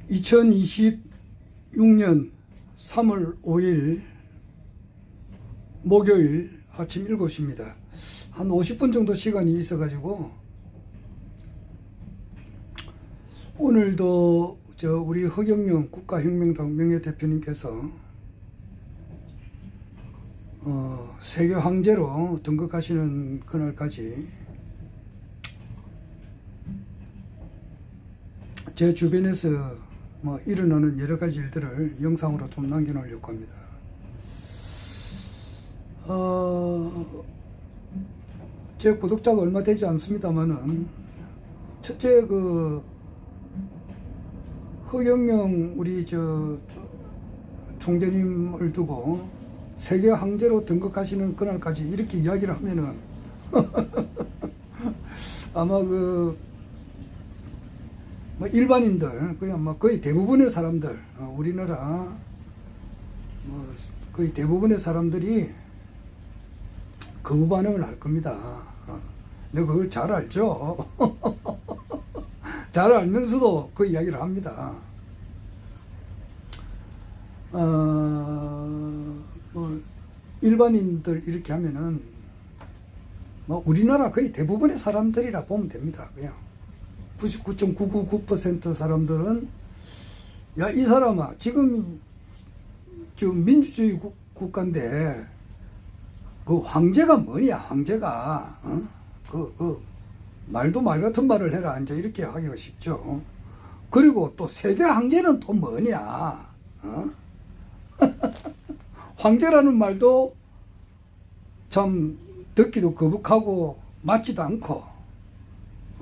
2026년 3월 5일 목요일 아침 7시입니다. 한 50분 정도 시간이 있어가지고 오늘도 우리 허경영 국가혁명당 명예대표님께서 세계 황제로 등극하시는 그날까지 제 주변에서 일어나는 여러 가지 일들을 영상으로 좀 남겨놓으려고 합니다. 제 구독자가 얼마 되지 않습니다만은 첫째 허경영 우리 총재님을 두고 세계 황제로 등극하시는 그날까지 이렇게 이야기를 하면은 아마 일반인들 그냥 거의 대부분의 사람들 우리나라 거의 대부분의 사람들이 거부 반응을 할 겁니다. 내가 그걸 잘 알죠. 잘 알면서도 그 이야기를 합니다. 일반인들 이렇게 하면은 우리나라 거의 대부분의 사람들이라 보면 됩니다. 그냥 99.999% 사람들은 야, 이 사람아 지금 민주주의 국가인데 그 황제가 뭐냐, 황제가 말도 말 같은 말을 해라 이제 이렇게 하기가 쉽죠. 그리고 또 세계 황제는 또 뭐냐, 황제라는 말도 참 듣기도 거북하고 맞지도 않고,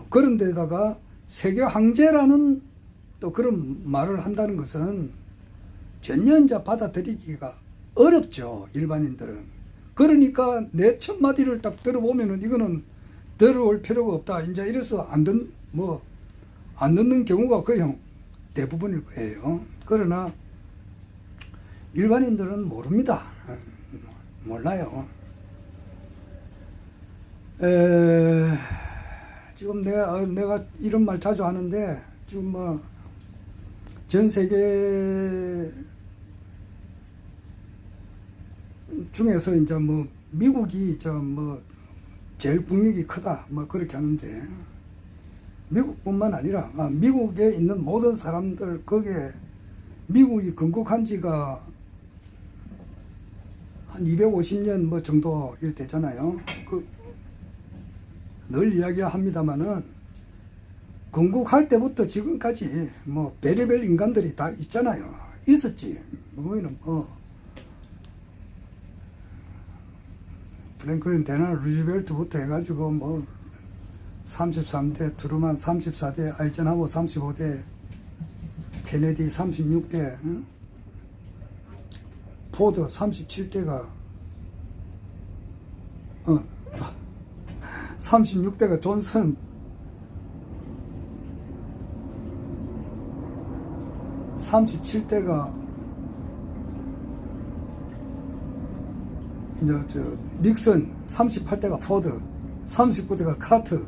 그런데다가 세계 황제라는 또 그런 말을 한다는 것은 전혀 이제 받아들이기가 어렵죠, 일반인들은. 그러니까 내 첫 마디를 딱 들어보면은 이거는 들어올 필요가 없다 이제 이래서 안 듣는 경우가 거의 대부분일 거예요. 그러나 일반인들은 모릅니다. 몰라요. 지금 내가 이런 말 자주 하는데 지금 전 세계 중에서 이제 미국이 제일 국력이 크다 그렇게 하는데, 미국뿐만 아니라 미국에 있는 모든 사람들, 거기에 미국이 건국한 지가 한 250년 정도 일 되잖아요. 늘 이야기합니다만은 건국할 때부터 지금까지 별의별 인간들이 다 있잖아요. 있었지. 프랭클린 데나로 루즈벨트부터 해가지고 33대 트루만, 34대 아이젠하워, 35대 케네디, 36대 포드, 37대가 36대가 존슨, 37대가 닉슨, 38대가 포드, 39대가 카트,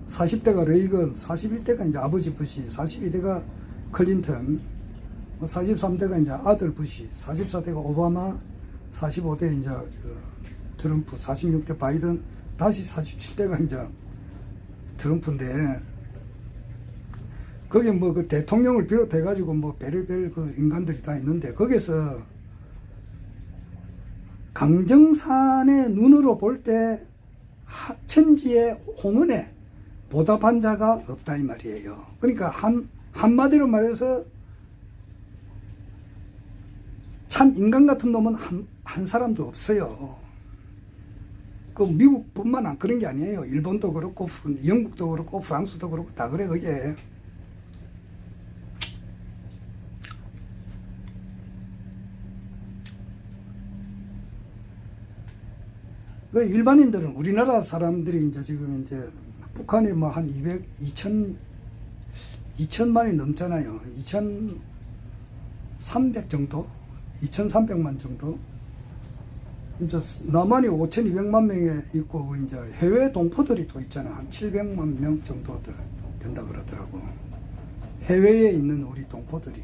40대가 레이건, 41대가 이제 아버지 부시, 42대가 클린턴, 43대가 이제 아들 부시, 44대가 오바마, 45대 이제 트럼프, 46대 바이든, 다시 47대가 이제 트럼프인데, 거기에 대통령을 비롯해가지고 별의별 인간들이 다 있는데, 거기서 강정산의 눈으로 볼 때 천지의 홍은에 보답한 자가 없다 이 말이에요. 그러니까 한마디로 말해서 참 인간 같은 놈은 한 사람도 없어요. 미국뿐만 안 그런 게 아니에요. 일본도 그렇고 영국도 그렇고 프랑스도 그렇고 다 그래. 그게 일반인들은, 우리나라 사람들이 지금 북한이 한 2천만이 넘잖아요. 2,300 정도? 2,300만 정도? 이제 남한이 5,200만 명에 있고, 이제 해외 동포들이 또 있잖아. 한 700만 명 정도 된다 그러더라고. 해외에 있는 우리 동포들이.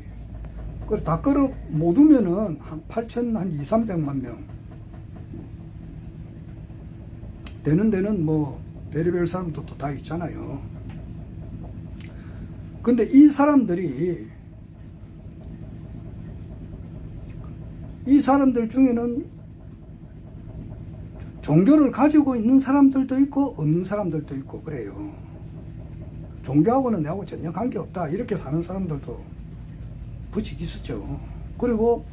그걸 다 끌어 모두면은 한 8천, 한 2, 300만 명. 되는 데는 뭐 별의별 사람들도 다 있잖아요. 근데 이 사람들 중에는 종교를 가지고 있는 사람들도 있고 없는 사람들도 있고 그래요. 종교하고는 내하고 전혀 관계없다 이렇게 사는 사람들도 부지기수죠. 그리고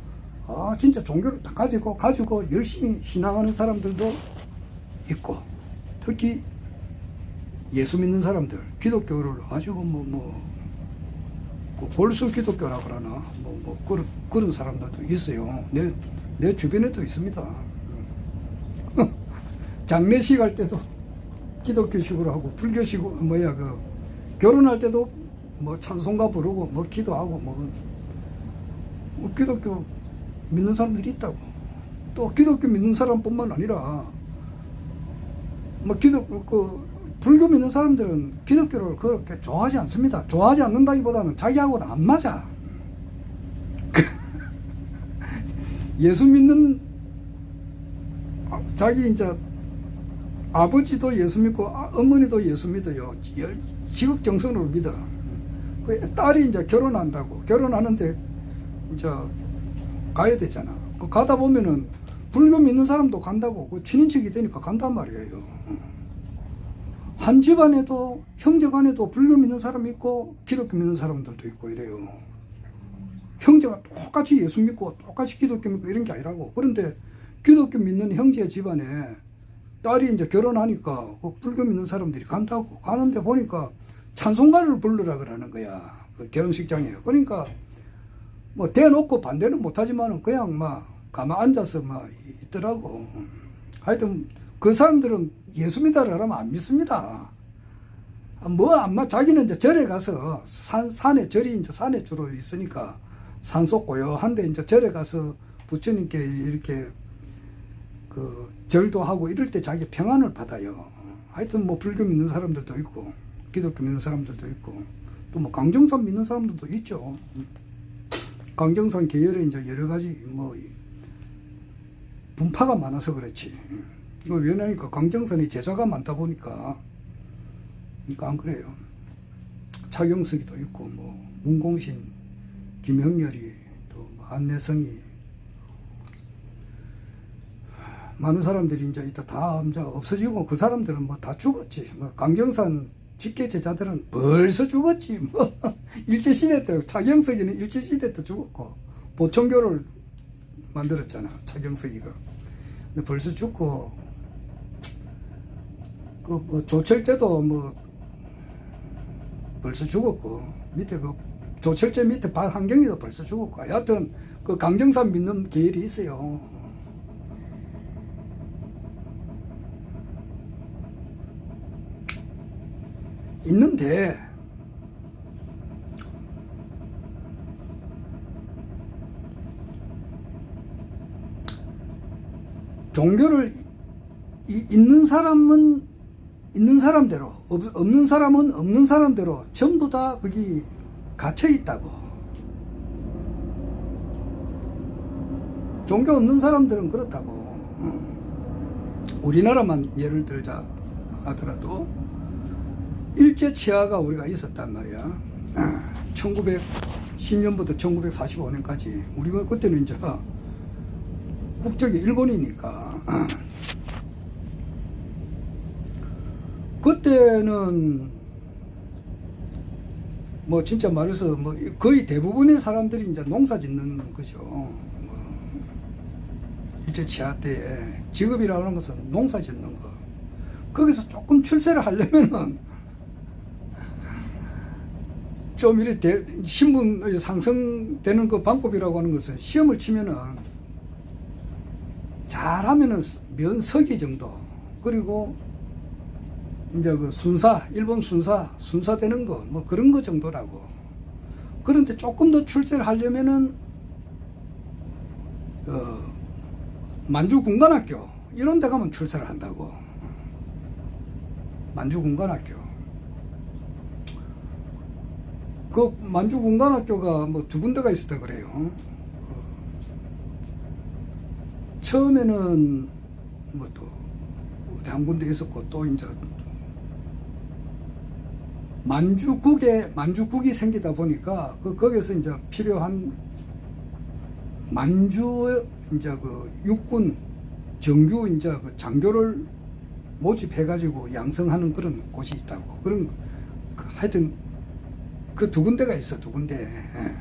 진짜 종교를 딱 가지고 열심히 신앙하는 사람들도 있고, 특히 예수 믿는 사람들, 기독교를 가지고 골수 기독교라 그러나 그런 사람들도 있어요. 내 주변에도 있습니다. 장례식 할 때도 기독교식으로 하고, 불교식으로 결혼할 때도 찬송가 부르고 기도하고 기독교 믿는 사람들이 있다고. 또 기독교 믿는 사람뿐만 아니라 불교 믿는 사람들은 기독교를 그렇게 좋아하지 않습니다. 좋아하지 않는다기보다는 자기하고는 안 맞아. 예수 믿는 자기 이제 아버지도 예수 믿고 어머니도 예수 믿어요. 지극정성으로 믿어. 그 딸이 이제 결혼하는데 이제 가야 되잖아. 가다 보면은 불교 믿는 사람도 간다고, 친인척이 되니까 간단 말이에요. 한 집안에도, 형제간에도 불교 믿는 사람이 있고 기독교 믿는 사람들도 있고 이래요. 형제가 똑같이 예수 믿고 똑같이 기독교 믿고 이런 게 아니라고. 그런데 기독교 믿는 형제 집안에 딸이 이제 결혼하니까 불교 믿는 사람들이 간다고. 가는데 보니까 찬송가를 부르라 그러는 거야. 그 결혼식장에. 그러니까 대놓고 반대는 못하지만은 그냥 가만 앉아서 있더라고. 하여튼 그 사람들은 예수 믿으라 그러면 안 믿습니다. 자기는 이제 절에 가서 절이 이제 산에 주로 있으니까 산속 고요한데 이제 절에 가서 부처님께 이렇게 절도 하고 이럴 때 자기 평안을 받아요. 하여튼 불교 믿는 사람들도 있고 기독교 믿는 사람들도 있고 또 강정산 믿는 사람들도 있죠. 강정산 계열에 이제 여러 가지 분파가 많아서 그렇지. 왜냐니까 강정산이 제자가 많다 보니까 그러니까 안 그래요. 차경석이도 있고 문공신, 김형렬이 또 안내성이 많은 사람들이 이제 다 없어지고 그 사람들은 다 죽었지. 강정산 직계 제자들은 벌써 죽었지. 일제시대 때 차경석이는 일제시대 때 죽었고 보청교를 만들었잖아. 차경석이가. 근데 벌써 죽고 조철제도 벌써 죽었고 밑에 조철제 밑에 박한경이도 벌써 죽었고 하여튼 강정산 믿는 계열이 있어요. 있는데 종교를 있는 사람은 있는 사람대로, 없는 사람은 없는 사람대로 전부 다 거기 갇혀 있다고. 종교 없는 사람들은 그렇다고. 우리나라만 예를 들자 하더라도 일제 치하가 우리가 있었단 말이야. 1910년부터 1945년까지 우리가 그때는 이제 국적이 일본이니까 그때는 진짜 말해서 거의 대부분의 사람들이 이제 농사 짓는 거죠. 일제 치하 때에 직업이라고 하는 것은 농사 짓는 거. 거기서 조금 출세를 하려면은 좀 이렇게 신분 상승되는 그 방법이라고 하는 것은 시험을 치면은 잘하면은 면서기 정도, 그리고 이제 일본 순사 되는 거, 그런 거 정도라고. 그런데 조금 더 출세를 하려면은 만주군관학교 이런 데 가면 출세를 한다고. 만주군관학교. 그 만주군관학교가 뭐 두 군데가 있었다 그래요. 처음에는 뭐 또 한 군데 있었고 또 이제 만주국이 생기다 보니까 거기서 이제 필요한 만주 이제 그 육군 정규 이제 그 장교를 모집해가지고 양성하는 그런 곳이 있다고. 그런 하여튼 그 두 군데가 있어, 두 군데. 예.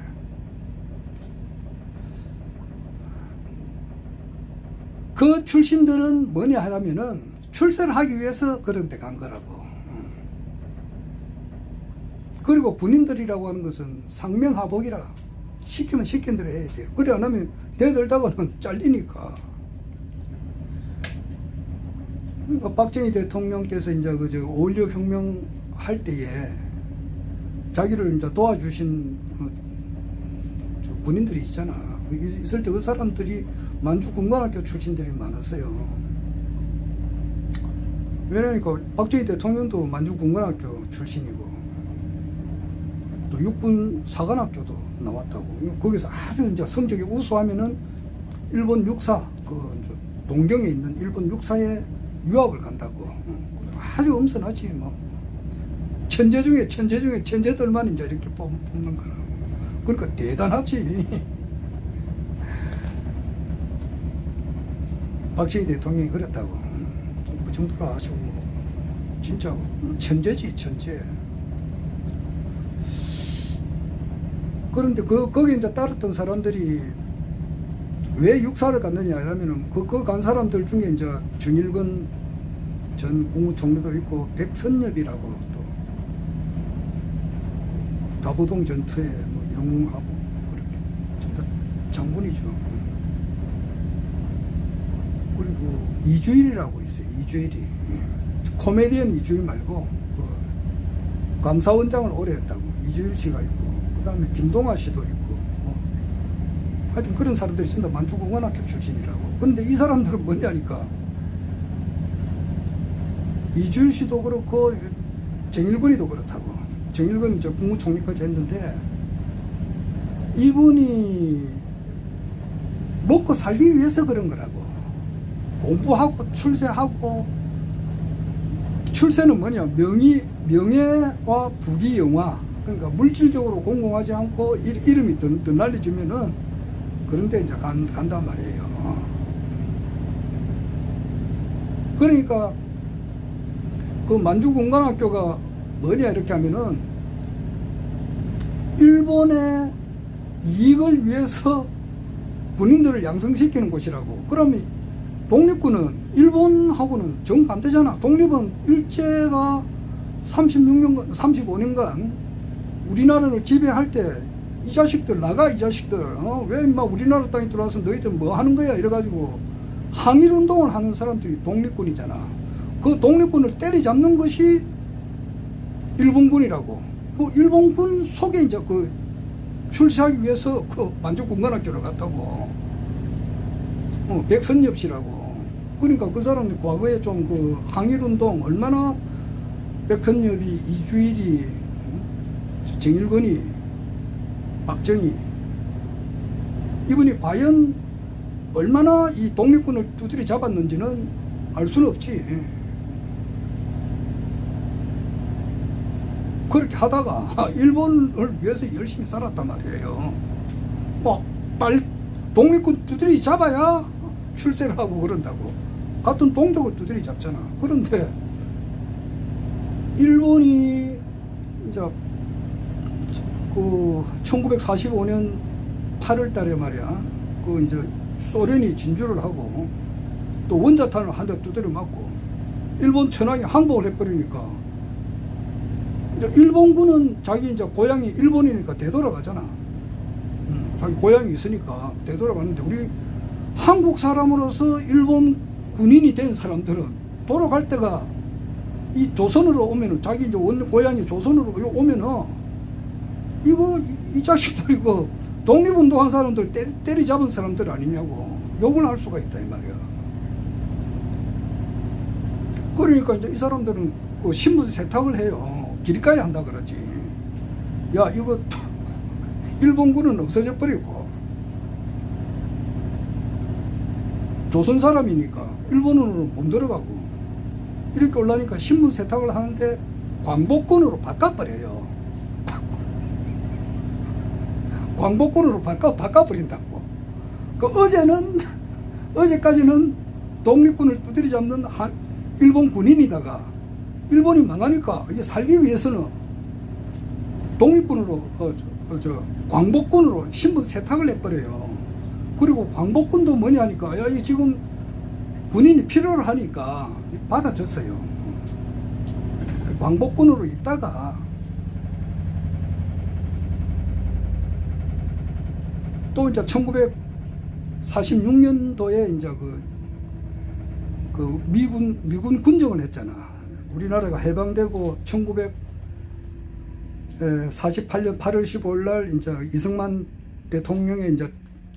그 출신들은 뭐냐 하면은 출세를 하기 위해서 그런 데 간 거라고. 그리고 군인들이라고 하는 것은 상명하복이라 시키면 시킨 대로 해야 돼요. 그래 안 하면 대들다가는 잘리니까. 그러니까 박정희 대통령께서 이제 그 5.16 혁명 할 때에 자기를 이제 도와주신 군인들이 있잖아. 있을 때 그 사람들이 만주군관학교 출신들이 많았어요. 왜냐니까 박정희 대통령도 만주군관학교 출신이고 또 육군 사관학교도 나왔다고. 거기서 아주 이제 성적이 우수하면은 일본 육사, 동경에 있는 일본 육사에 유학을 간다고. 아주 엄선하지 뭐. 천재 중에 천재들만 이제 이렇게 뽑는 거라고. 그러니까 대단하지. 박정희 대통령이 그랬다고. 그 정도로 아주 진짜 천재지, 천재. 그런데 거기 이제 따랐던 사람들이 왜 육사를 갔느냐 하면은 그 간 사람들 중에 이제 정일근 전 국무총리도 있고 백선엽이라고 또 다보동 전투에 뭐 영웅하고 그렇게 전부 다 장군이죠. 그리고 이주일이라고 있어요. 이주일이 코미디언 이주일 말고 그 감사원장을 오래 했다고 이주일 씨가 있고 그 다음에 김동아 씨도 있고 하여튼 그런 사람들이 진짜 만주군관학교 출신이라고. 그런데 이 사람들은 뭐냐니까 이주일 씨도 그렇고 정일근이도 그렇다고. 정일근 이제 국무총리까지 했는데 이분이 먹고 살기 위해서 그런 거라고. 공부하고 출세하고. 출세는 뭐냐, 명예와 부귀영화. 그러니까 물질적으로 공공하지 않고 이름이 더 날려주면은 그런데 이제 간단 말이에요. 그러니까 그 만주군관학교가 뭐냐 이렇게 하면은 일본의 이익을 위해서 군인들을 양성시키는 곳이라고. 그러면 독립군은 일본하고는 정반대잖아. 독립은 일제가 36년간, 35년간 우리나라를 지배할 때 이 자식들 나가, 이 자식들 왜 인마 우리나라 땅에 들어와서 너희들 뭐 하는 거야 이래가지고 항일운동을 하는 사람들이 독립군이잖아. 그 독립군을 때리잡는 것이 일본군이라고. 그 일본군 속에 이제 그 출세하기 위해서 그 만주군관학교를 갔다고. 백선엽 씨라고. 그러니까 그 사람이 과거에 좀 그 항일운동 얼마나 백선엽이, 이주일이, 정일근이, 박정희 이분이 과연 얼마나 이 독립군을 두드려 잡았는지는 알 수는 없지. 그렇게 하다가 일본을 위해서 열심히 살았단 말이에요. 뭐 독립군 두드려 잡아야 출세를 하고 그런다고. 같은 동족을 두드려 잡잖아. 그런데 일본이 이제 그 1945년 8월 달에 말이야. 그 이제 소련이 진주를 하고 또 원자탄을 한 대 두드려 맞고 일본 천황이 항복을 해버리니까 이제 일본군은 자기 이제 고향이 일본이니까 되돌아가잖아. 자기 고향이 있으니까 되돌아가는데 우리 한국 사람으로서 일본 군인이 된 사람들은 돌아갈 때가 이 조선으로 오면은 자기 이제 고향이 조선으로 오면은 이거 이 자식들 이거 독립운동한 사람들 때리잡은 사람들 아니냐고 욕을 할 수가 있다 이 말이야. 그러니까 이제 이 사람들은 그 신분 세탁을 해요. 길가에 한다 그러지. 야, 이거 일본군은 없어져 버리고 조선 사람이니까 일본으로 못 들어가고 이렇게 올라니까 신분 세탁을 하는데 광복군으로 바꿔버려요. 광복군으로 바꿔버린다고. 어제까지는 독립군을 두드리 잡는 일본 군인이다가 일본이 망하니까 이게 살기 위해서는 독립군으로 광복군으로 신분 세탁을 해버려요. 그리고 광복군도 뭐냐 하니까 야, 이 지금 군인이 필요를 하니까 받아줬어요. 광복군으로 있다가 또 이제 1946년도에 이제 그 미군 군정을 했잖아. 우리나라가 해방되고 1948년 8월 15일 날 이제 이승만 대통령의 이제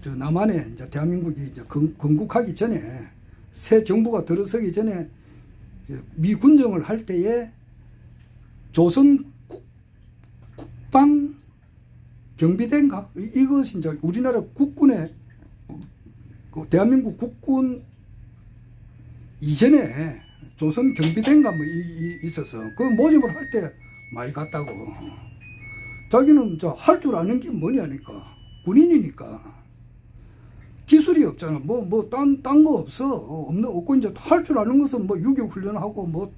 남한에 이제 대한민국이 이제 건국하기 전에 새 정부가 들어서기 전에 미군정을 할 때에 조선 국방 경비대인가? 이것이 이제 우리나라 국군의 대한민국 국군 이전에 조선 경비대인가 뭐 있어서 그 모집을 할 때 많이 갔다고. 자기는 할 줄 아는 게 뭐냐니까 군인이니까 기술이 없잖아. 딴 거 없고 이제 할 줄 아는 것은 뭐 유교 훈련하고 뭐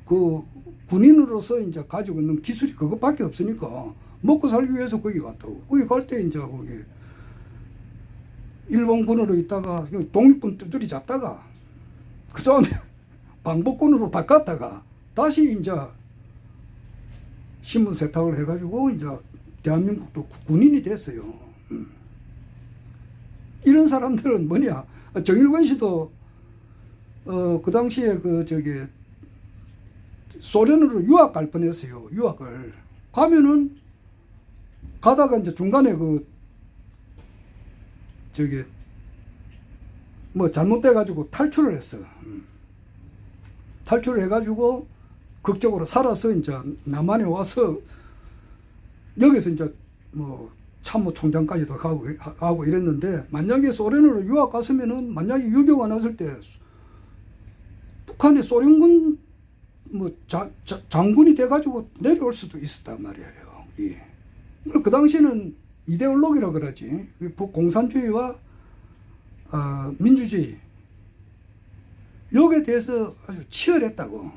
그 군인으로서 이제 가지고 있는 기술이 그것밖에 없으니까 먹고 살기 위해서 거기 갔다고. 거기 갈 때 이제 거기 일본군으로 있다가 독립군 두드리 잡다가 그 다음에 광복군으로 바꿨다가 다시 이제 신분 세탁을 해가지고 이제 대한민국도 군인이 됐어요. 이런 사람들은 뭐냐? 정일권 씨도 그 당시에 소련으로 유학 갈 뻔했어요. 유학을 가면은 가다가 이제 중간에 뭐 잘못돼가지고 탈출을 했어. 탈출을 해가지고 극적으로 살아서 이제 남한에 와서 여기서 이제 뭐 참모총장까지도 가고 이랬는데 만약에 소련으로 유학 갔으면은 만약에 유교가 났을 때 북한의 소련군 뭐 장군이 돼가지고 내려올 수도 있었단 말이에요. 예. 그 당시에는 이데올로기라 그러지. 공산주의와 민주주의 여기에 대해서 아주 치열했다고.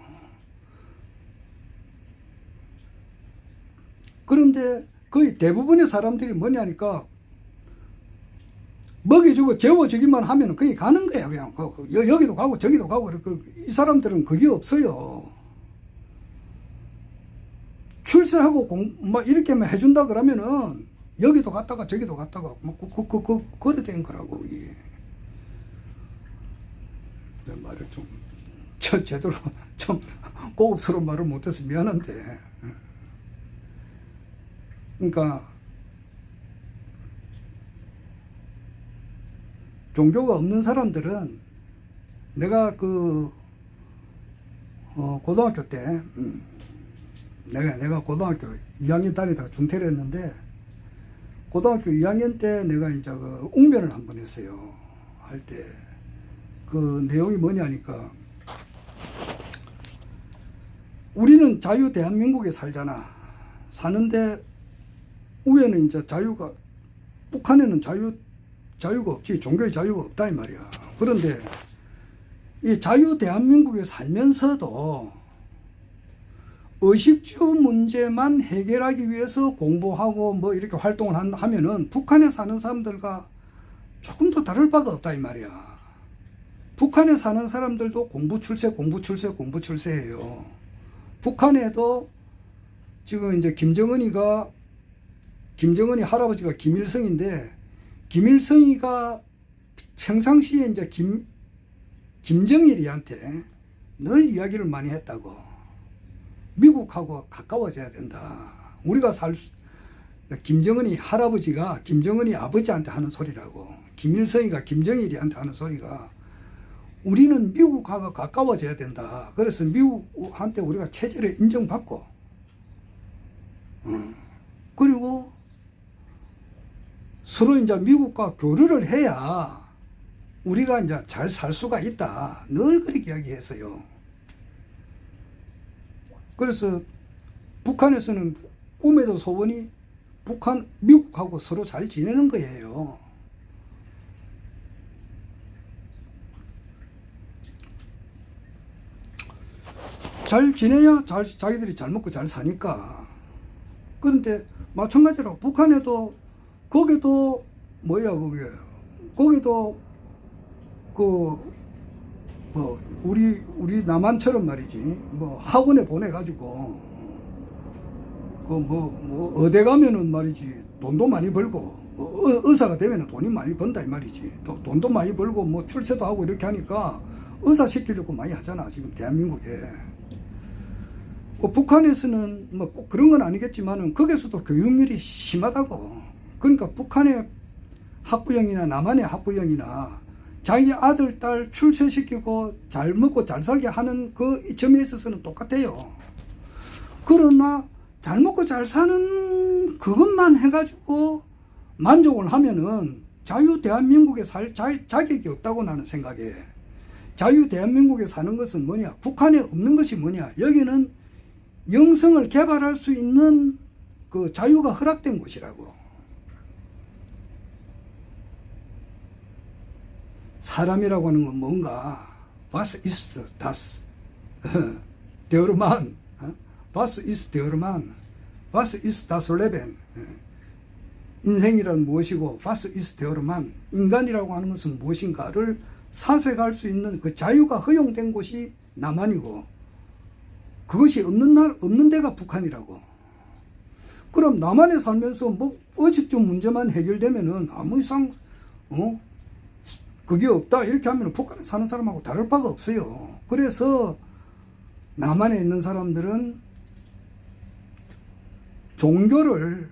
그런데 거의 대부분의 사람들이 뭐냐니까 먹여주고 재워주기만 하면 거기 가는 거야. 그냥 여기도 가고 저기도 가고. 이 사람들은 그게 없어요. 출세하고 막 이렇게만 해준다 그러면은 여기도 갔다가 저기도 갔다가 뭐 그래 된 거라고. 예. 내 말을 제대로 좀 고급스러운 말을 못해서 미안한데. 그러니까 종교가 없는 사람들은 내가 고등학교 때 내가 고등학교 2학년 다니다가 중퇴를 했는데 고등학교 2학년 때 내가 이제 웅변을 한번 했어요. 할 때 그 내용이 뭐냐니까 우리는 자유 대한민국에 살잖아. 사는데 위에는 이제 북한에는 자유가 없지. 종교의 자유가 없다 이 말이야. 그런데 이 자유 대한민국에 살면서도 의식주 문제만 해결하기 위해서 공부하고 뭐 이렇게 활동을 하면은 북한에 사는 사람들과 조금 더 다를 바가 없다 이 말이야. 북한에 사는 사람들도 공부 출세예요. 북한에도 지금 이제 김정은이 할아버지가 김일성인데 김일성이가 평상시에 이제 김정일이한테 늘 이야기를 많이 했다고. 미국하고 가까워져야 된다. 우리가 김정은이 할아버지가 김정은이 아버지한테 하는 소리라고. 김일성이가 김정일이한테 하는 소리가 우리는 미국하고 가까워져야 된다. 그래서 미국한테 우리가 체제를 인정받고 그리고 서로 이제 미국과 교류를 해야 우리가 이제 잘 살 수가 있다. 늘 그렇게 이야기했어요. 그래서 북한에서는 꿈에도 소원이 미국하고 서로 잘 지내는 거예요. 잘 지내야 자기들이 잘 먹고 잘 사니까. 그런데 마찬가지로 북한에도 거기도 거기도 우리 남한처럼 말이지 학원에 보내가지고 어디 가면은 말이지 돈도 많이 벌고 의사가 되면은 돈이 많이 번다 이 말이지. 또 돈도 많이 벌고 출세도 하고 이렇게 하니까 의사 시키려고 많이 하잖아 지금 대한민국에. 북한에서는 꼭 그런 건 아니겠지만은 거기서도 교육열이 심하다고. 그러니까 북한의 학부형이나 남한의 학부형이나 자기 아들, 딸 출세시키고 잘 먹고 잘 살게 하는 그 점에 있어서는 똑같아요. 그러나 잘 먹고 잘 사는 그것만 해가지고 만족을 하면은 자유 대한민국에 살 자격이 없다고 나는 생각해. 자유 대한민국에 사는 것은 뭐냐? 북한에 없는 것이 뭐냐? 여기는 영성을 개발할 수 있는 그 자유가 허락된 곳이라고. 사람이라고 하는 건 뭔가 Was ist das? Der Mann. Was ist der Mann? Was ist das Leben? 인생이란 무엇이고 Was ist der Mann? 인간이라고 하는 것은 무엇인가를 사색할 수 있는 그 자유가 허용된 곳이 남한이고 그것이 없는 데가 북한이라고. 그럼 남한에 살면서 의식적 문제만 해결되면은 아무 이상 그게 없다 이렇게 하면 북한에 사는 사람하고 다를 바가 없어요. 그래서 남한에 있는 사람들은 종교를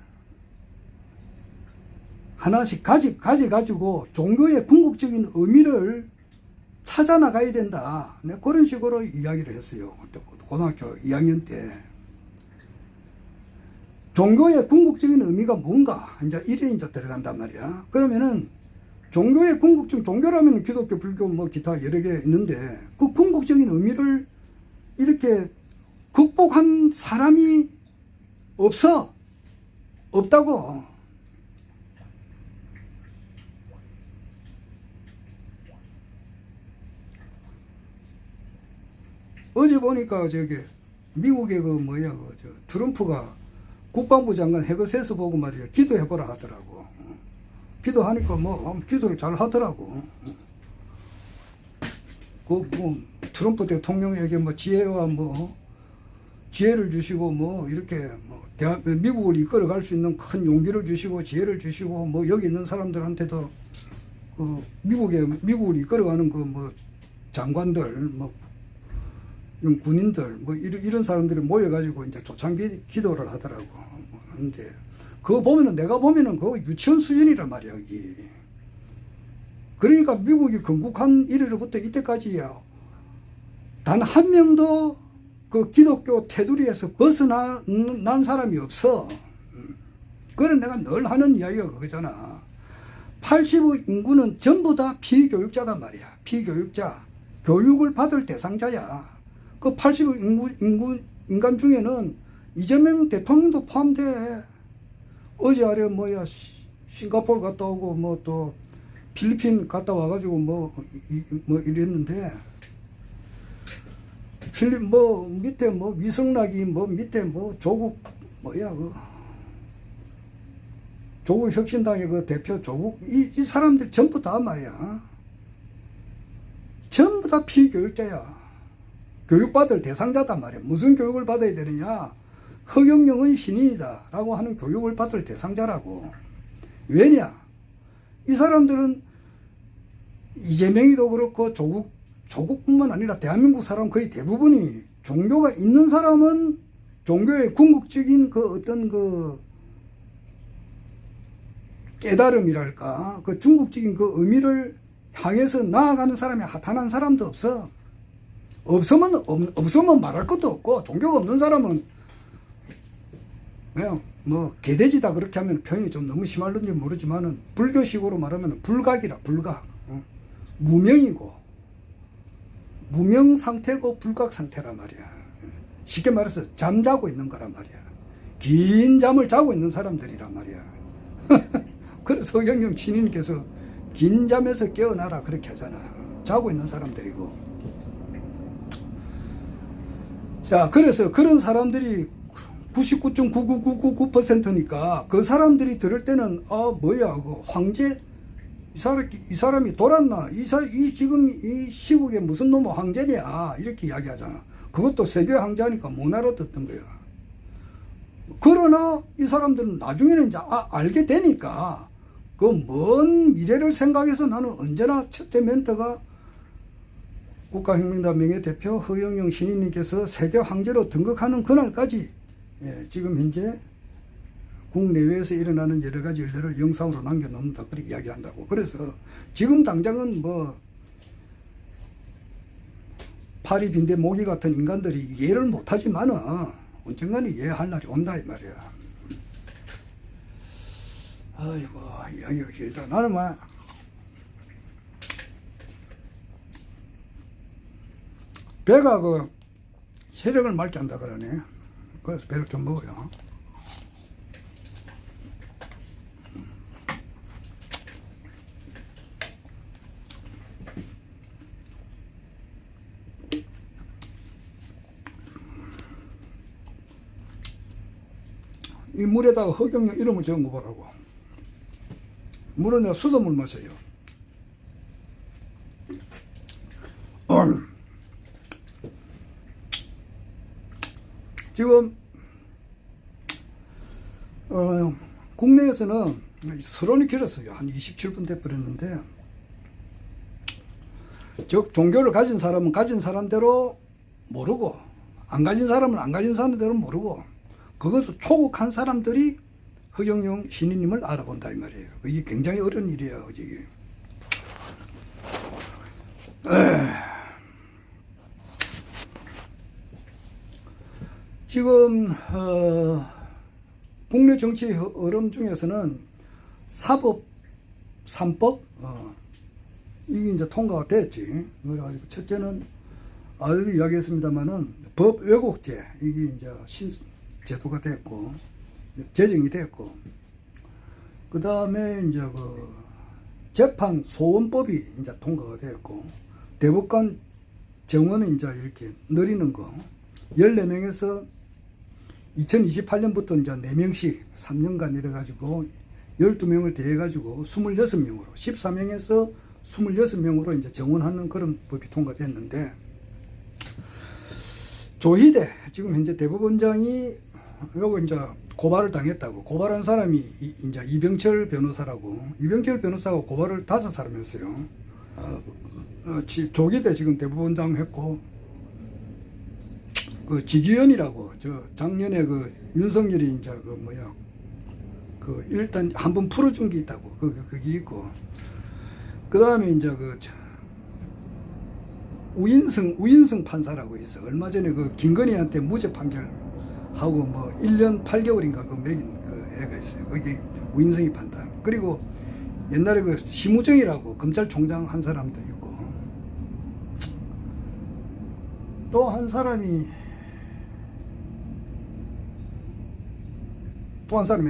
하나씩 가지고 종교의 궁극적인 의미를 찾아 나가야 된다. 네, 그런 식으로 이야기를 했어요. 고등학교 2학년 때. 종교의 궁극적인 의미가 뭔가 이제 이래 이제 들어간단 말이야. 그러면은 종교의 종교라면 기독교, 불교, 기타 여러 개 있는데 그 궁극적인 의미를 이렇게 극복한 사람이 없다고. 어제 보니까 미국의 트럼프가 국방부 장관 헤거세스 보고 말이야 기도해보라 하더라고. 기도하니까 기도를 잘 하더라고. 트럼프 대통령에게 지혜와 지혜를 주시고 이렇게 미국을 이끌어갈 수 있는 큰 용기를 주시고 지혜를 주시고 여기 있는 사람들한테도 미국을 이끌어가는 장관들 군인들 이런 사람들이 모여가지고 이제 초창기 기도를 하더라고. 근데 그거 보면은 내가 보면은 그거 유치원 수준이란 말이야 여기. 그러니까 미국이 건국한 이래로부터 이때까지야 단 한 명도 그 기독교 테두리에서 벗어난 사람이 없어. 그래 내가 늘 하는 이야기가 그거잖아. 80의 인구는 전부 다 피교육자단 말이야. 피교육자. 교육을 받을 대상자야. 그 80의 인간 중에는 이재명 대통령도 포함돼. 어제 아래 싱가포르 갔다 오고 또 필리핀 갔다 와가지고 이랬는데 밑에 위성락이 밑에 조국 조국 혁신당의 그 대표 조국 이 사람들 전부 다 말이야. 전부 다 피교육자야. 교육받을 대상자단 말이야. 무슨 교육을 받아야 되느냐? 허경영은 신인이다 라고 하는 교육을 받을 대상자라고. 왜냐? 이 사람들은 이재명이도 그렇고 조국뿐만 아니라 대한민국 사람 거의 대부분이 종교가 있는 사람은 종교의 궁극적인 어떤 깨달음이랄까 그 중국적인 의미를 향해서 나아가는 사람이 나타난 사람도 없어. 없으면 말할 것도 없고 종교가 없는 사람은 그냥 뭐 개돼지다 그렇게 하면 표현이 좀 너무 심할는지 모르지만은 불교식으로 말하면 불각이라 불각. 무명이고 무명 상태고 불각 상태라 말이야. 쉽게 말해서 잠자고 있는 거란 말이야. 긴 잠을 자고 있는 사람들이란 말이야. 그래서 허경영 신인께서 긴 잠에서 깨어나라 그렇게 하잖아. 자고 있는 사람들이고. 자, 그래서 그런 사람들이 99.99999%니까 그 사람들이 들을 때는 뭐야 그 황제 이 사람이 돌았나 지금 이 시국에 무슨 놈의 황제냐 이렇게 이야기하잖아. 그것도 세계 황제하니까 못 알아듣던 거야. 그러나 이 사람들은 나중에는 이제 알게 되니까 그 먼 미래를 생각해서 나는 언제나 첫째 멘트가 국가혁명당 명예대표 허경영 신인님께서 세계 황제로 등극하는 그날까지 지금 현재 국내외에서 일어나는 여러 가지 일들을 영상으로 남겨놓는다 그렇게 이야기한다고. 그래서 지금 당장은 뭐 파리 빈대 모기 같은 인간들이 이해를 못하지만은 언젠가는 이해할 날이 온다 이 말이야. 아이고 이야기가 길다. 나는 막 배가 그 혈액을 맑게 한다 그러네. 그래서 배를 좀 먹어요. 이 물에다가 허경영 이름을 적은 거 보라고. 물은 내가 수돗물 마셔요. 지금 국내에서는 서론이 길었어요. 한 27분 돼버렸는데 즉 종교를 가진 사람은 가진 사람대로 모르고 안 가진 사람은 안 가진 사람대로 모르고 그것도 초국한 사람들이 허경영 신인님을 알아본다 이 말이에요. 이게 굉장히 어려운 일이에요. 이게. 지금 국내 정치 흐름 중에서는 사법 3법 이게 이제 통과가 됐지. 그래가지고 첫째는 아래도 이야기했습니다만은 법 왜곡죄 이게 이제 제도가 됐고 제정이 됐고 그 다음에 이제 그 재판 소원법이 이제 통과가 됐고 대법관 정원은 이제 이렇게 늘리는 거 14명에서 2028년부터 이제 4명씩 3년간 이래가지고 12명을 대해가지고 26명으로 14명에서 26명으로 이제 정원하는 그런 법이 통과됐는데 조희대 지금 현재 대법원장이 요거 이제 고발을 당했다고. 고발한 사람이 이제 이병철 변호사라고. 이병철 변호사가 고발을 5사람 했어요. 조희대 지금 대법원장 했고 그 지기현이라고 저 작년에 그 윤석열이 이제 그 뭐야 그 일단 한번 풀어준 게 있다고 그게 있고 그 다음에 이제 그 우인승 판사라고 있어. 얼마 전에 그 김건희한테 무죄 판결하고 뭐 1년 8개월인가 그 매긴 그 애가 있어요. 거기 우인승이 판단. 그리고 옛날에 그 심우정이라고 검찰총장 한 사람도 있고 또 한 사람이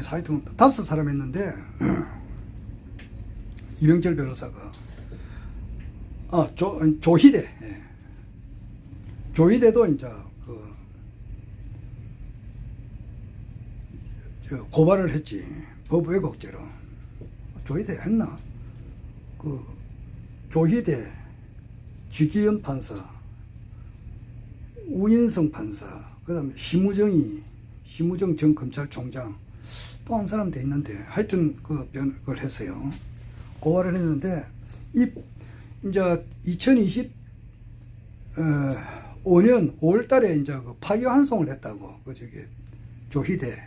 사이트는 5사람 했는데 이병철 변호사가 조희대 예. 조희대도 이제 고발을 했지. 법 왜곡죄로. 조희대 했나? 조희대, 지기현 판사, 우인성 판사, 그 다음에 심우정 전 검찰총장, 또 한 사람 돼 있는데, 하여튼 그걸 했어요. 고발을 했는데, 이제 2025년 5월 달에 이제 파기환송을 했다고. 조희대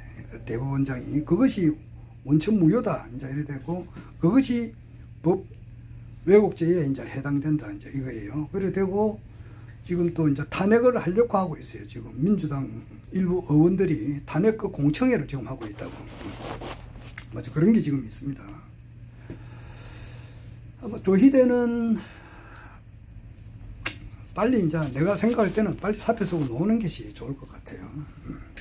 대법원장이. 그것이 원천 무효다. 이제 이래 되고, 그것이 법 왜곡죄에 이제 해당된다. 이제 이거예요. 그래 되고, 지금 또 이제 탄핵을 하려고 하고 있어요. 지금 민주당 일부 의원들이 탄핵 그 공청회를 지금 하고 있다고. 맞아, 그런 게 지금 있습니다. 조희대는 빨리 이제 내가 생각할 때는 빨리 사표 쓰고 노는 것이 좋을 것 같아요.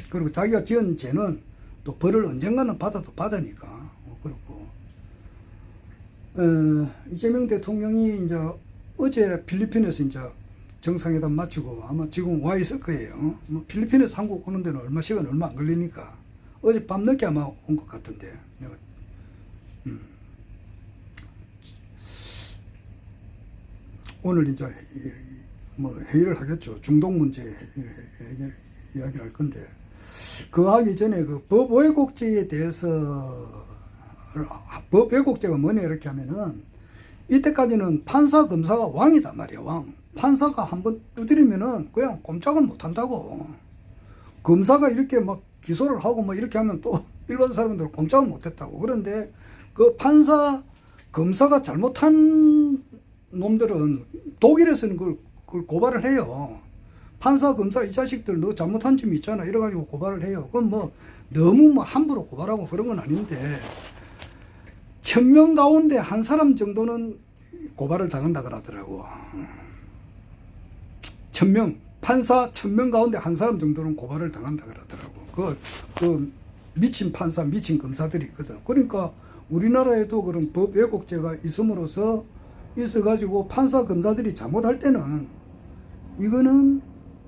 그리고 자기가 지은 죄는 또 벌을 언젠가는 받아도 받으니까. 그렇고 이재명 대통령이 이제 어제 필리핀에서 이제 정상회담 마치고 아마 지금 와 있을 거예요. 뭐 필리핀에서 한국 오는 데는 시간 얼마 안 걸리니까 어제 밤늦게 아마 온 것 같은데 내가 오늘 이제 뭐 회의를 하겠죠. 중동 문제 이야기를 할 건데 그거 하기 전에 그 법 왜곡죄에 대해서 법 왜곡죄가 뭐냐 이렇게 하면은 이때까지는 판사 검사가 왕이단 말이야. 왕. 판사가 한번 두드리면은 그냥 꼼짝을 못 한다고. 검사가 이렇게 막 기소를 하고 뭐 이렇게 하면 또 일반 사람들은 꼼짝을 못 했다고. 그런데 그 판사 검사가 잘못한 놈들은 독일에서는 그걸 고발을 해요. 판사 검사 이 자식들 너 잘못한 점이 있잖아 이래가지고 고발을 해요. 그건 뭐 너무 뭐 함부로 고발하고 그런 건 아닌데 1000명 가운데 한 사람 정도는 고발을 당한다 그러더라고. 1000명 판사 1000명 가운데 한 사람 정도는 고발을 당한다 그러더라고. 그 미친 판사 미친 검사들이 있거든. 그러니까 우리나라에도 그런 법 왜곡죄가 있음으로써 있어가지고 판사 검사들이 잘못할 때는 이거는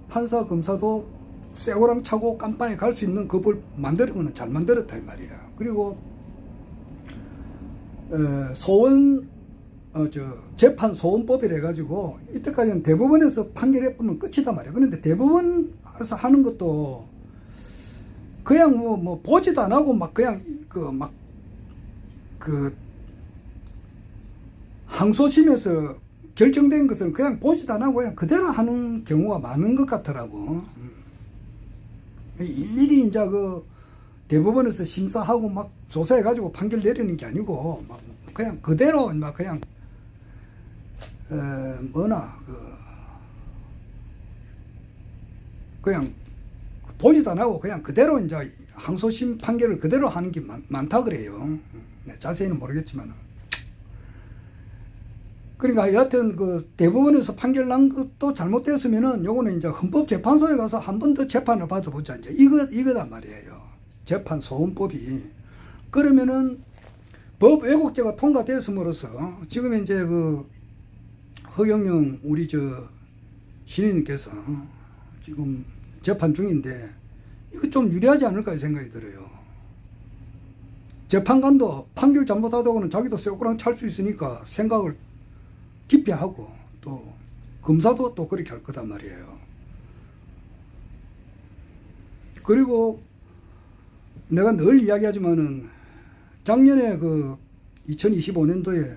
판사 검사도 쇠고랑 차고 깜빵에 갈 수 있는 그 법 만들면 잘 만들었다 이 말이야. 그리고 재판 소원법이라 해가지고 이때까지는 대법원에서 판결해보면 끝이다 말이야. 그런데 대법원에서 하는 것도 그냥 뭐 보지도 안 하고 막 그냥 항소심에서 결정된 것을 그냥 보지도 안 하고 그냥 그대로 하는 경우가 많은 것 같더라고. 일일이 이제 그 대법원에서 심사하고 막 조사해가지고 판결 내리는 게 아니고 막 그냥 그대로 막 그냥 그냥 보지도 안 하고 그냥 그대로 이제 항소심 판결을 그대로 하는 게 많다 그래요. 자세히는 모르겠지만. 그러니까 여하튼 그 대법원에서 판결 난 것도 잘못됐으면은 요거는 이제 헌법재판소에 가서 한 번 더 재판을 받아보자. 이제 이거단 말이에요. 재판 소원법이. 그러면은 법 왜곡죄가 통과됐음으로써 지금 이제 그 허경영 우리 신인님께서 지금 재판 중인데 이거 좀 유리하지 않을까 생각이 들어요. 재판관도 판결 잘못하다고는 자기도 쇠고랑 찰 수 있으니까 생각을 깊이 하고 또 검사도 또 그렇게 할 거단 말이에요. 그리고 내가 늘 이야기하지만은 작년에 그 2025년도에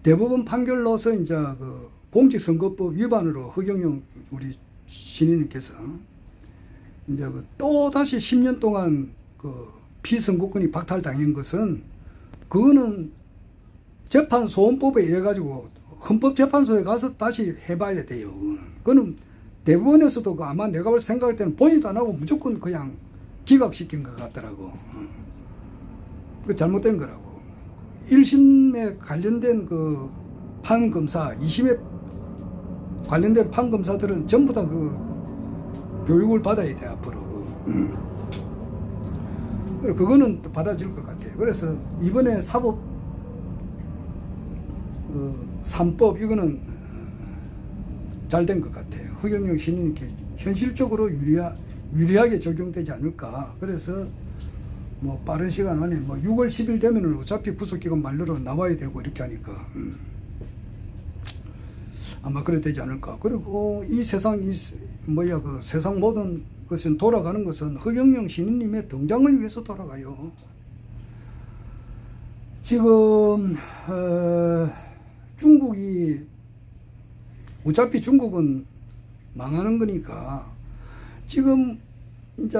대법원 판결로서 이제 그 공직선거법 위반으로 허경영 우리 신인님께서 이제 그 또 다시 10년 동안 그 피선거권이 박탈당한 것은 그거는 재판 소원법에 의해 가지고 헌법재판소에 가서 다시 해봐야 돼요. 그거는 대법원에서도 아마 내가 생각할 때는 보지도 안 하고 무조건 그냥 기각시킨 것 같더라고. 그 잘못된 거라고. 1심에 관련된 그 판검사, 2심에 관련된 판검사들은 전부 다 그 교육을 받아야 돼, 앞으로. 그거는 받아줄 것 같아요. 그래서 이번에 사법 3법 이거는 잘 된 것 같아요. 허경영 신인님께 현실적으로 유리하게 적용되지 않을까. 그래서 뭐 빠른 시간 안에 뭐 6월 10일 되면은 어차피 구속기간 만료로 나와야 되고 이렇게 하니까 아마 그래 되지 않을까. 그리고 이 세상 그 세상 모든 것은 돌아가는 것은 허경영 신인님의 등장을 위해서 돌아가요. 지금 중국이 어차피 중국은 망하는 거니까 지금 이제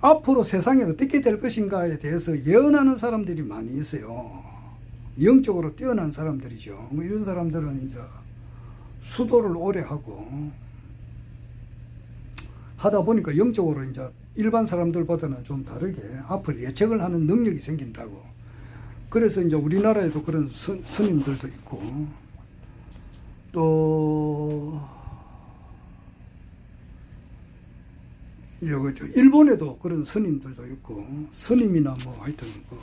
앞으로 세상이 어떻게 될 것인가에 대해서 예언하는 사람들이 많이 있어요. 영적으로 뛰어난 사람들이죠. 뭐 이런 사람들은 이제 수도를 오래 하고 하다 보니까 영적으로 이제 일반 사람들보다는 좀 다르게 앞을 예측을 하는 능력이 생긴다고. 그래서 이제 우리나라에도 그런 스님들도 있고, 또 여기 일본에도 그런 스님들도 있고, 스님이나 뭐 하여튼 그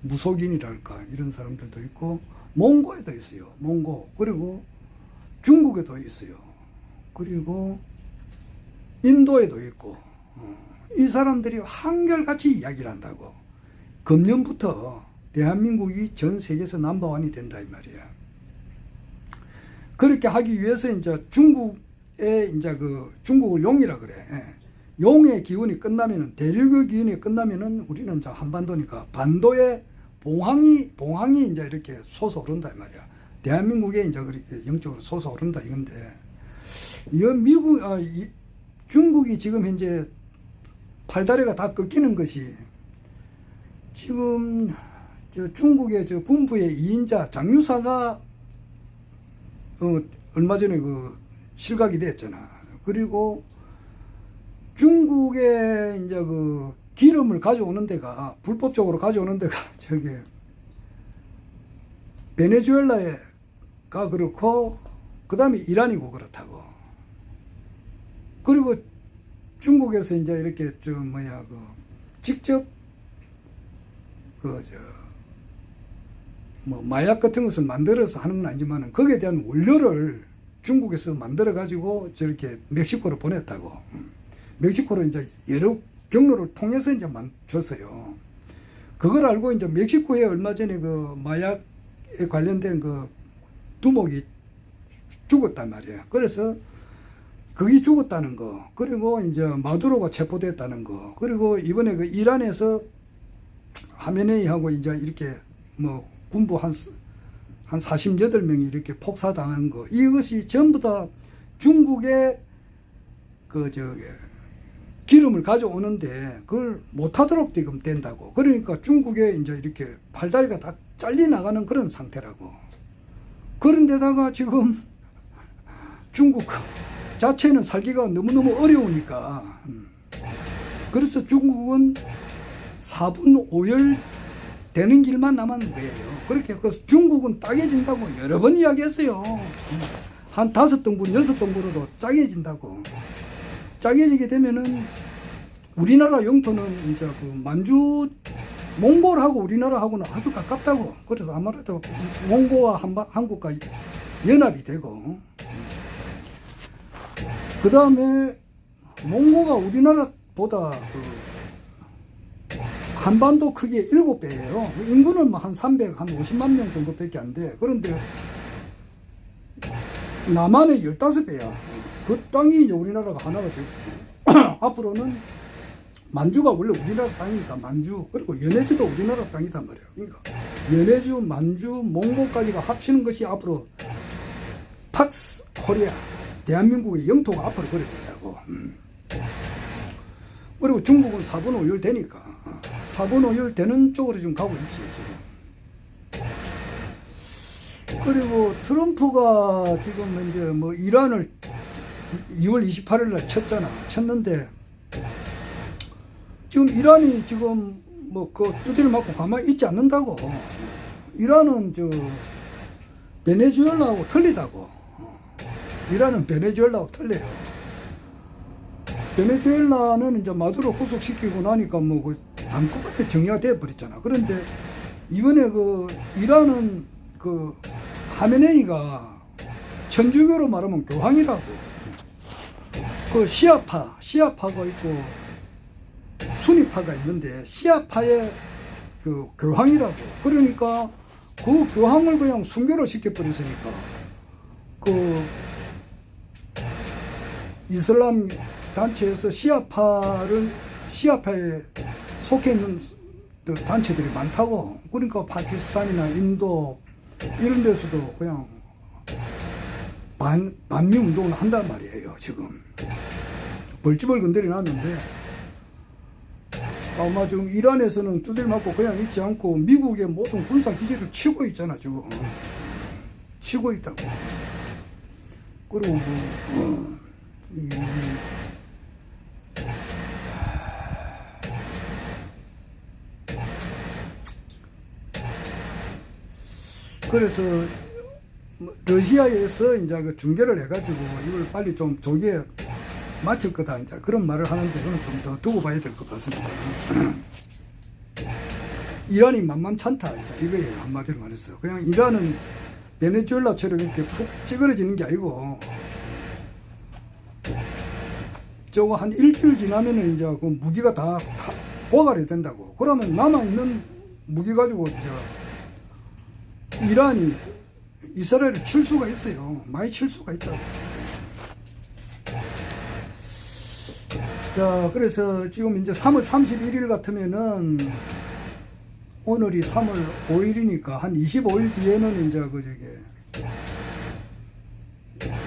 무속인이랄까 이런 사람들도 있고, 몽고에도 있어요. 몽고. 그리고 중국에도 있어요. 그리고 인도에도 있고, 이 사람들이 한결같이 이야기를 한다고. 금년부터 대한민국이 전 세계에서 넘버원이 된다 이 말이야. 그렇게 하기 위해서 이제 중국에 이제 그 중국을 용이라 그래. 용의 기운이 끝나면은, 대륙의 기운이 끝나면은 우리는 이제 한반도니까 반도의 봉황이 이제 이렇게 솟아오른다 이 말이야. 대한민국에 이제 그렇게 영적으로 솟아오른다 이건데, 중국이 지금 현재 팔다리가 다 꺾이는 것이, 지금 중국의 군부의 2인자 장유사가 얼마 전에 그 실각이 됐잖아. 그리고 중국에 이제 그 기름을 가져오는 데가, 불법적으로 가져오는 데가 저기 베네수엘라가 그렇고, 그 다음에 이란이고 그렇다고. 그리고 중국에서 이제 이렇게 직접 마약 같은 것을 만들어서 하는 건 아니지만, 거기에 대한 원료를 중국에서 만들어 가지고 저렇게 멕시코로 보냈다고. 멕시코로 이제 여러 경로를 통해서 이제 줬어요. 그걸 알고 이제 멕시코에 얼마 전에 그 마약에 관련된 그 두목이 죽었단 말이야. 그래서 그게 죽었다는 거, 그리고 이제 마두로가 체포됐다는 거, 그리고 이번에 그 이란에서 하메네이하고 이제 이렇게 뭐 군부 한 48명이 이렇게 폭사당한 거, 이것이 전부 다 중국의 기름을 가져오는데 그걸 못하도록 지금 된다고. 그러니까 중국에 이제 이렇게 팔다리가 다 잘려나가는 그런 상태라고. 그런데다가 지금 중국 자체는 살기가 너무너무 어려우니까, 그래서 중국은 4분 5열 되는 길만 남았는 거예요. 그렇게 해서 중국은 따개진다고 여러 번 이야기했어요. 한 5등분, 6등분으로 짜개진다고. 짜개지게 되면은 우리나라 영토는 이제 그 만주, 몽골하고 우리나라하고는 아주 가깝다고. 그래서 아무래도 몽골과 한국과 연합이 되고, 그 다음에 몽고가 우리나라보다 한반도 크기의 7배예요. 인구는 한 350만 명 정도밖에 안 돼. 그런데 남한의 15배야. 그 땅이 이제 우리나라가 하나가 되고, 앞으로는 만주가 원래 우리나라 땅이니까 만주, 그리고 연해주도 우리나라 땅이단 말이야. 그러니까 연해주, 만주, 몽고까지가 합치는 것이 앞으로 팍스 코리아, 대한민국의 영토가 앞으로 그래 된다고. 그리고 중국은 4분 5열 되니까 4분 5열 되는 쪽으로 좀 가고 있지 지금. 그리고 트럼프가 지금 이제 뭐 이란을 2월 28일 날 쳤는데, 지금 이란이 지금 뭐 그 두드려 맞고 가만히 있지 않는다고. 이란은 베네수엘라하고 틀리다고. 이란은 베네수엘라하고 틀려요. 베네수엘라는 이제 마두로 구속시키고 나니까 뭐 그 한꺼번에 정리가 되어버렸잖아. 그런데 이번에 그 이란은 그 하메네이가 천주교로 말하면 교황이라고. 그 시아파가 있고 수니파가 있는데, 시아파의 그 교황이라고. 그러니까 그 교황을 그냥 순교를 시켜버렸으니까 그 이슬람 단체에서 시아파에 속해 있는 단체들이 많다고. 그러니까 파키스탄이나 인도 이런 데서도 그냥 반미 운동을 한단 말이에요. 지금 벌집을 건드려 놨는데, 아마 지금 이란에서는 두들 맞고 그냥 있지 않고 미국의 모든 군사 기지를 치고 있잖아 지금. 치고 있다고. 그리고 그래서 러시아에서 이제 그 중계를 해가지고 이걸 빨리 좀 조기에 마칠 거다 이제 그런 말을 하는데 그건 좀 더 두고 봐야 될 것 같습니다. 이란이 만만찮다 이거예요. 한마디로 말해서 그냥 이란은 베네수엘라처럼 이렇게 푹 찌그러지는 게 아니고 저거 한 일주일 지나면은 이제 그 무기가 다 고갈이 된다고. 그러면 남아 있는 무기 가지고 이제 이란이 이스라엘을 칠 수가 있어요. 많이 칠 수가 있다고. 자, 그래서 지금 이제 3월 31일 같으면은 오늘이 3월 5일이니까 한 25일 뒤에는 이제 그 저기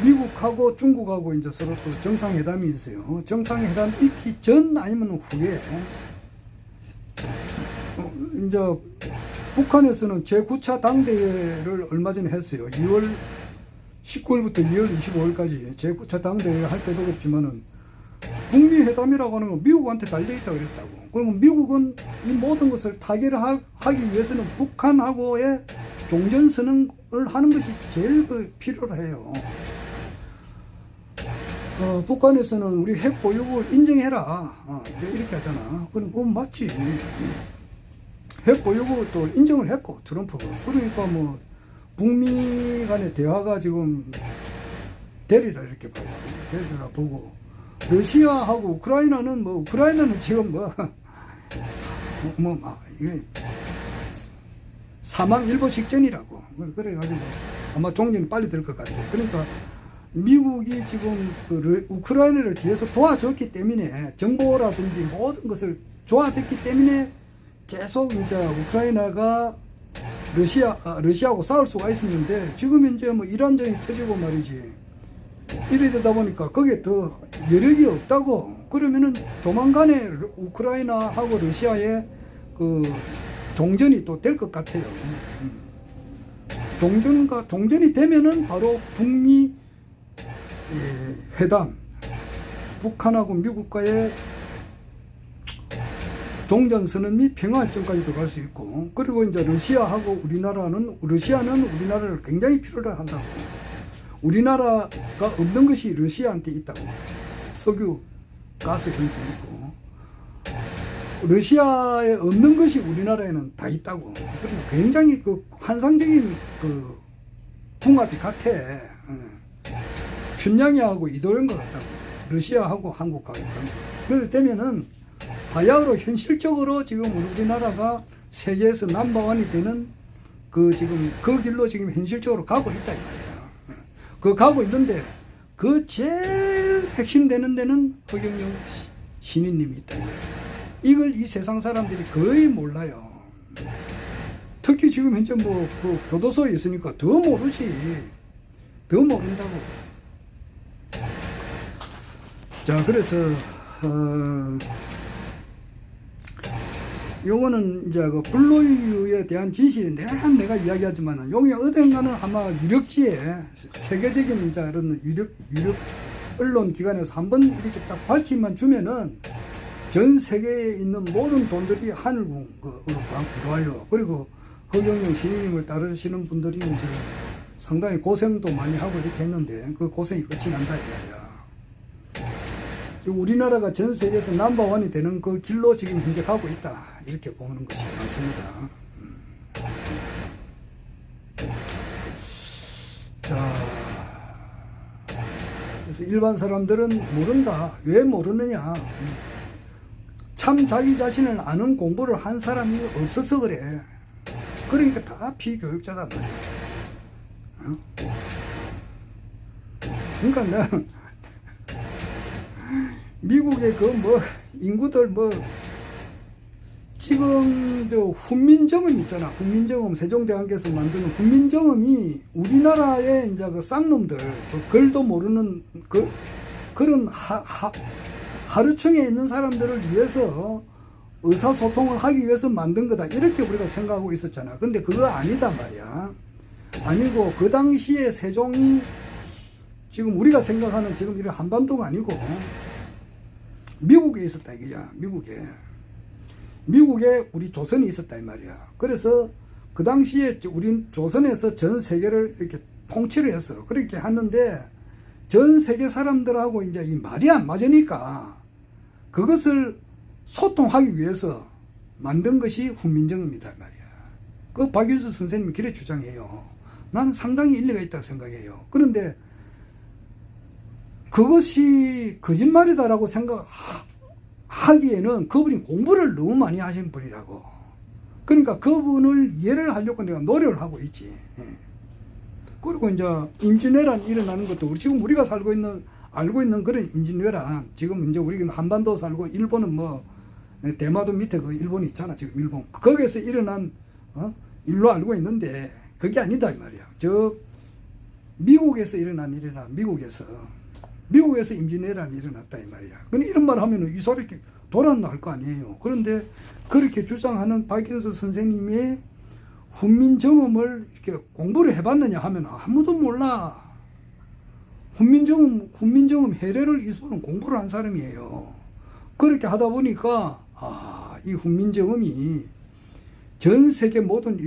미국하고 중국하고 이제 서로 또 정상회담이 있어요. 정상회담 있기 전 아니면 후에 이제 북한에서는 제9차 당대회를 얼마 전에 했어요. 2월 19일부터 2월 25일까지 제9차 당대회 할 때도 그렇지만은 북미 회담이라고 하는 건 미국한테 달려있다고 그랬다고. 그러면 미국은 이 모든 것을 타결하기 위해서는 북한하고의 종전선언을 하는 것이 제일 필요로 해요. 북한에서는 우리 핵 보유국을 인정해라. 이렇게 하잖아. 그건 맞지. 핵 보유국을 또 인정을 했고, 트럼프가. 그러니까 뭐, 북미 간의 대화가 지금 되리라 이렇게 봐요. 되리라 보고. 러시아하고 우크라이나는 우크라이나는 지금 이게 사망일보 직전이라고. 그래가지고 아마 종전이 빨리 될 것 같아요. 그러니까 미국이 지금 우크라이나를 뒤에서 도와줬기 때문에 정보라든지 모든 것을 도와줬기 때문에 계속 이제 우크라이나가 러시아하고 싸울 수가 있었는데 지금 이제 뭐 이란전이 터지고 말이지. 이래 되다 보니까 거기에 더 여력이 없다고. 그러면은 조만간에 우크라이나하고 러시아의 그 종전이 또 될 것 같아요. 종전이 되면은 바로 북미 회담, 북한하고 미국과의 종전선언 및 평화협정까지도 갈 수 있고, 그리고 이제 러시아는 우리나라를 굉장히 필요로 한다고. 우리나라가 없는 것이 러시아한테 있다고. 석유, 가스 그런 게 있고, 러시아에 없는 것이 우리나라에는 다 있다고. 그러니까 굉장히 그 환상적인 그 궁합이 같아. 춘향이하고 이도현 것 같다고. 러시아하고 한국하고. 그렇기 때문에는 바야흐로 현실적으로 지금 우리나라가 세계에서 넘버원이 되는 지금 그 길로 지금 현실적으로 가고 있다 이 말이야. 가고 있는데 그 제일 핵심 되는 데는 허경영 신인님이 있다. 이걸 이 세상 사람들이 거의 몰라요. 특히 지금 현재 그 교도소에 있으니까 더 모르지. 더 모른다고. 자, 그래서 요거는 이제 그 블루유에 대한 진실이 내가 이야기하지만은 여기 어딘가는 아마 유력지에 세계적인 이제 이런 유력 언론 기관에서 한번 이렇게 딱 밝히만 주면은 전 세계에 있는 모든 돈들이 하늘궁으로 들어와요. 그리고 허경영 신인님을 따르시는 분들이 이제 상당히 고생도 많이 하고 이렇게 했는데 그 고생이 끝이 난다 이거야. 우리나라가 전 세계에서 넘버원이 되는 그 길로 지금 현재 가고 있다. 이렇게 보는 것이 맞습니다. 자, 그래서 일반 사람들은 모른다. 왜 모르느냐. 참 자기 자신을 아는 공부를 한 사람이 없어서 그래. 그러니까 다 비교육자다 말이야. 그러니까 내가 미국의 인구들 지금 훈민정음 있잖아. 훈민정음 세종대왕께서 만드는 훈민정음이 우리나라의 이제 그 쌍놈들, 글도 모르는 그런 하루층에 있는 사람들을 위해서 의사소통을 하기 위해서 만든 거다. 이렇게 우리가 생각하고 있었잖아. 근데 그거 아니다 말이야. 아니고 그 당시에 세종이 지금 우리가 생각하는 지금 이런 한반도가 아니고 미국에 있었다 이거야. 미국에 우리 조선이 있었다 이 말이야. 그래서 그 당시에 우리 조선에서 전 세계를 이렇게 통치를 했어. 그렇게 했는데 전 세계 사람들하고 이제 이 말이 안 맞으니까 그것을 소통하기 위해서 만든 것이 훈민정음이다 말이야. 그 박윤수 선생님이 그래 주장해요. 나는 상당히 일리가 있다고 생각해요. 그런데 그것이 거짓말이다라고 생각하기에는 그분이 공부를 너무 많이 하신 분이라고. 그러니까 그분을 이해를 하려고 내가 노력을 하고 있지. 그리고 이제 임진왜란 일어나는 것도 지금 우리가 알고 있는 그런 임진왜란, 지금 이제 우리가 한반도 살고 일본은 뭐 대마도 밑에 그 일본이 있잖아. 지금 일본 거기에서 일어난 일로 알고 있는데 그게 아니다 이 말이야. 저 미국에서 일어난 일이나 미국에서 임진왜란이 일어났다 이 말이야. 근데 이런 말 하면은 이 사람이 돌았나 할 거 아니에요. 그런데 그렇게 주장하는 박윤수 선생님의 훈민정음을 이렇게 공부를 해봤느냐 하면 아무도 몰라. 훈민정음 해례를 이분은 공부를 한 사람이에요. 그렇게 하다 보니까 이 훈민정음이 전 세계 모든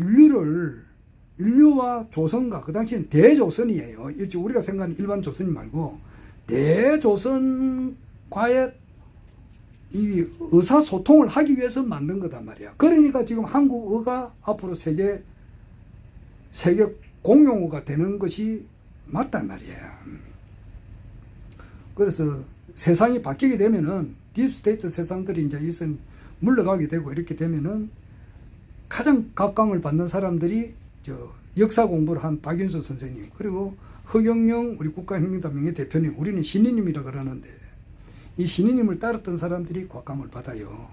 인류와 조선과 그 당시엔 대조선이에요. 우리가 생각하는 일반 조선이 말고 대조선과의 이 의사소통을 하기 위해서 만든 거단 말이야. 그러니까 지금 한국어가 앞으로 세계 공용어가 되는 것이 맞단 말이야. 그래서 세상이 바뀌게 되면은 딥스테이트 세상들이 이제 물러가게 되고 이렇게 되면은 가장 각광을 받는 사람들이 역사 공부를 한 박윤수 선생님, 그리고 허경영 우리 국가혁명단명의 대표님, 우리는 신인님이라 그러는데 이 신인님을 따랐던 사람들이 각광을 받아요.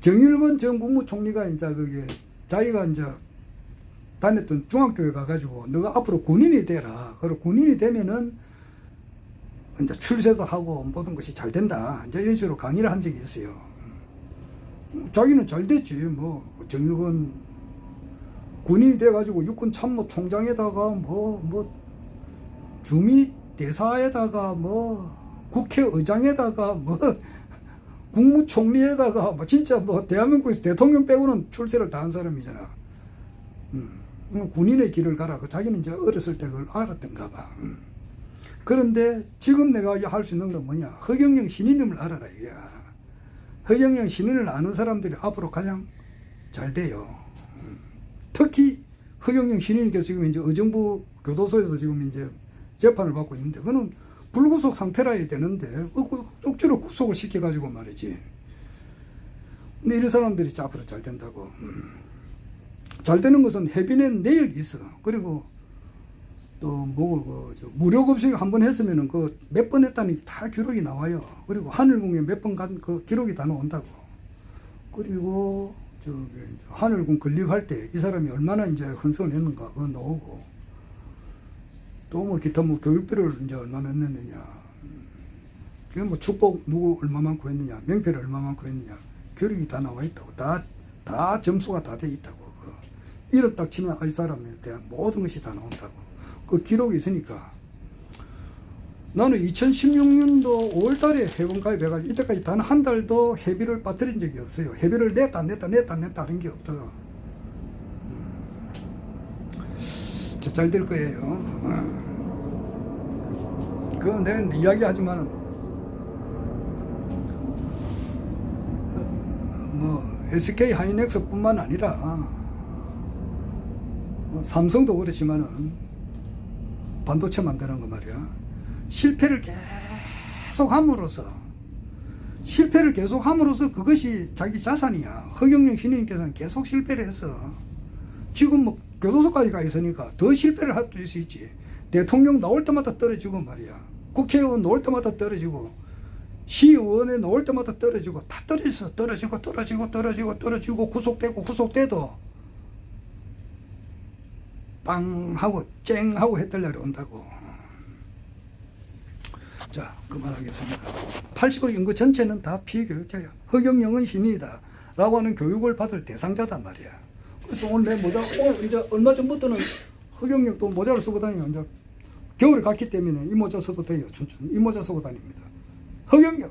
정일권 전 국무총리가 이제 그게 자기가 이제 다녔던 중학교에 가가지고 너가 앞으로 군인이 되라. 그리고 군인이 되면은 이제 출세도 하고 모든 것이 잘 된다. 이제 이런 식으로 강의를 한 적이 있어요. 자기는 잘 됐지. 뭐 정일권 군인이 돼가지고 육군 참모총장에다가 뭐 주미 대사에다가 뭐 국회의장에다가 뭐 국무총리에다가 뭐 진짜 뭐 대한민국에서 대통령 빼고는 출세를 다 한 사람이잖아. 군인의 길을 가라. 자기는 이제 어렸을 때 그걸 알았던가 봐. 그런데 지금 내가 할 수 있는 건 뭐냐? 허경영 신인님을 알아라 이거야. 허경영 신인을 아는 사람들이 앞으로 가장 잘 돼요. 특히 허경영 신인님께서 지금 이제 의정부 교도소에서 지금 이제 재판을 받고 있는데 그는 불구속 상태라 해야 되는데 억지로 구속을 시켜가지고 말이지. 근데 이런 사람들이 앞으로 잘 된다고. 잘 되는 것은 해빈의 내역이 있어. 그리고 또 무료급식 한번 했으면은 그 몇 번 했다는 게 다 기록이 나와요. 그리고 하늘궁에 몇 번 간 그 기록이 다 나온다고. 그리고 하늘궁 건립할 때 이 사람이 얼마나 이제 헌성을 했는가 그거 나오고, 또 뭐 기타 뭐 교육비를 이제 얼마나 냈느냐, 그 뭐 축복 누구 얼마만큼 했느냐, 명패를 얼마만큼 했느냐 기록이 다 나와 있다고. 다 점수가 다 돼 있다고. 이름 딱 치면 이 사람에 대한 모든 것이 다 나온다고. 그 기록이 있으니까. 나는 2016년도 5월달에 회원 가입해가지고 이때까지 단 한 달도 회비를 빠뜨린 적이 없어요. 회비를 냈다 하는 게 없어. 잘 될 거예요. 그건 내가 이야기하지만 뭐 SK 하이닉스뿐만 아니라 삼성도 그렇지만은 반도체 만드는 거 말이야. 실패를 계속 함으로써 그것이 자기 자산이야. 허경영 신인께서는 계속 실패를 했어. 지금 뭐 교도소까지 가 있으니까 더 실패를 할 수 있지. 대통령 나올 때마다 떨어지고 말이야. 국회의원 나올 때마다 떨어지고, 시의원에 나올 때마다 떨어지고, 다 떨어지고 구속돼도 빵 하고 쨍 하고 했던 날이 온다고. 자, 그만하겠습니다. 80억 인구 전체는 다 피교육자야. 허경영은 신인이다 라고 하는 교육을 받을 대상자단 말이야. 그래서 오늘 오늘 이제 얼마 전부터는 허경영 또 모자를 쓰고 다니요. 이제 겨울에 갔기 때문에 이 모자 써도 돼요. 춘춘 이 모자 쓰고 다닙니다. 허경영